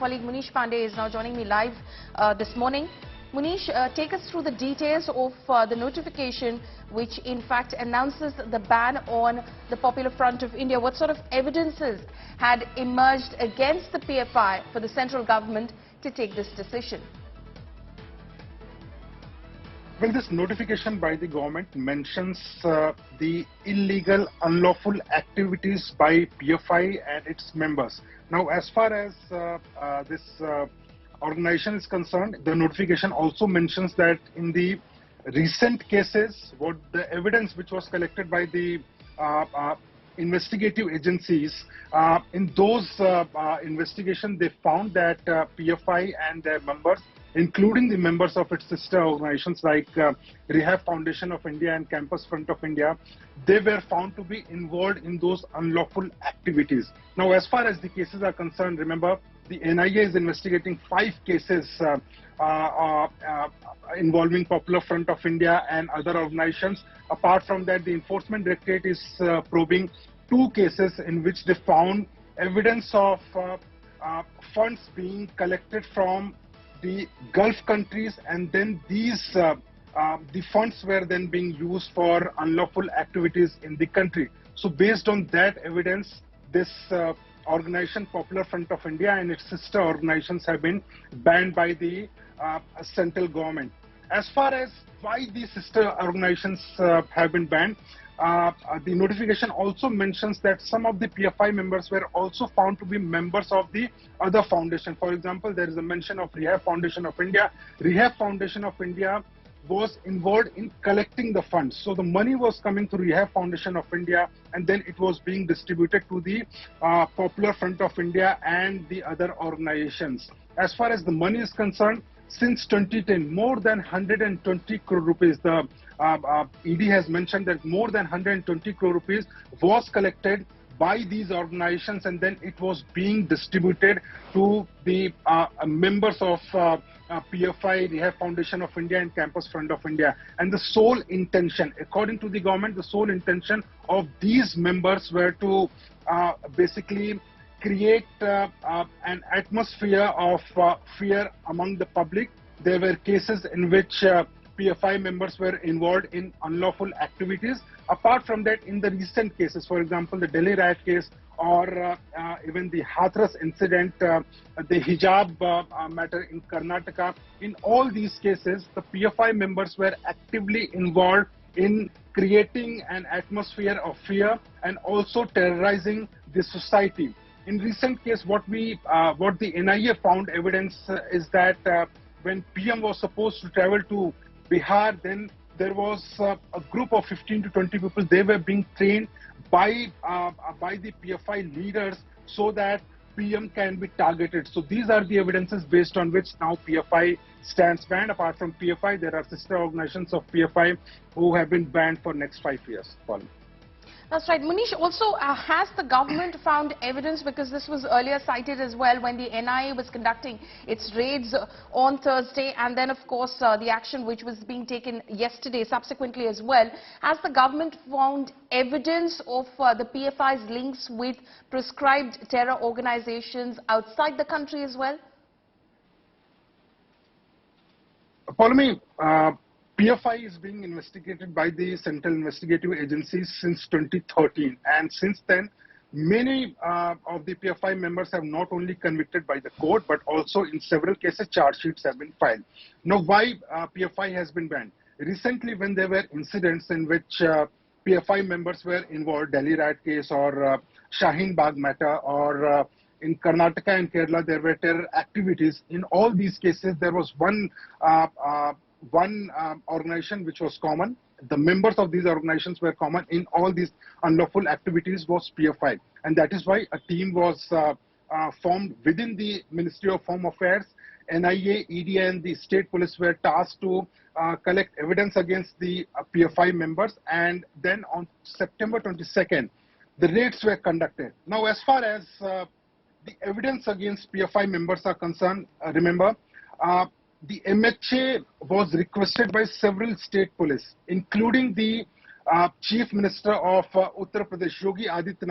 colleague Munish Pandey is now joining me live this morning. Munish, take us through the details of the notification which in fact announces the ban on the Popular Front of India. What sort of evidences had emerged against the PFI for the central government to take this decision? Well, this notification by the government mentions the illegal, unlawful activities by PFI and its members. Now, as far as this organization is concerned, the notification also mentions that in the recent cases, what the evidence which was collected by the investigative agencies, in those investigations, they found that PFI and their members, including the members of its sister organizations like Rehab Foundation of India and Campus Front of India, they were found to be involved in those unlawful activities. Now, as far as the cases are concerned, remember, the NIA is investigating 5 cases involving Popular Front of India and other organizations. Apart from that, the Enforcement Directorate is probing 2 cases in which they found evidence of funds being collected from the Gulf countries, and then these the funds were then being used for unlawful activities in the country. So based on that evidence, this organization Popular Front of India and its sister organizations have been banned by the central government. As far as why these sister organizations have been banned, the notification also mentions that some of the PFI members were also found to be members of the other foundation. For example, there is a mention of Rehab Foundation of India. Rehab Foundation of India was involved in collecting the funds. So the money was coming to Rehab Foundation of India, and then it was being distributed to the Popular Front of India and the other organizations. As far as the money is concerned, since 2010, more than 120 crore rupees, the ED has mentioned that more than 120 crore rupees was collected by these organizations, and then it was being distributed to the members of PFI, Rehab Foundation of India and Campus Front of India. And the sole intention, according to the government, the sole intention of these members were to basically create an atmosphere of fear among the public. There were cases in which PFI members were involved in unlawful activities. Apart from that, in the recent cases, for example, the Delhi riot case or even the Hathras incident, the hijab matter in Karnataka, in all these cases, the PFI members were actively involved in creating an atmosphere of fear and also terrorizing the society. In recent case, what the NIA found evidence is that when PM was supposed to travel to Bihar, then there was a group of 15 to 20 people. They were being trained by the PFI leaders so that PM can be targeted. So these are the evidences based on which now PFI stands banned. Apart from PFI, there are sister organizations of PFI who have been banned for next 5 years. Paul. That's right. Munish, also has the government found evidence, because this was earlier cited as well when the NIA was conducting its raids on Thursday, and then of course the action which was being taken yesterday subsequently as well. Has the government found evidence of the PFI's links with prescribed terror organizations outside the country as well? Paul, PFI is being investigated by the Central Investigative Agencies since 2013, and since then many of the PFI members have not only convicted by the court but also in several cases charge sheets have been filed. Now, why PFI has been banned? Recently, when there were incidents in which PFI members were involved, Delhi riot case or Shaheen Bagh matter, or in Karnataka and Kerala there were terror activities. In all these cases there was one organization which was common. The members of these organizations were common in all these unlawful activities was PFI, and that is why a team was formed within the Ministry of Home Affairs. NIA, ED and the state police were tasked to collect evidence against the PFI members, and then on September 22nd the raids were conducted. Now, as far as the evidence against PFI members are concerned, remember, the MHA was requested by several state police, including the Chief Minister of Uttar Pradesh, Yogi Adityanath.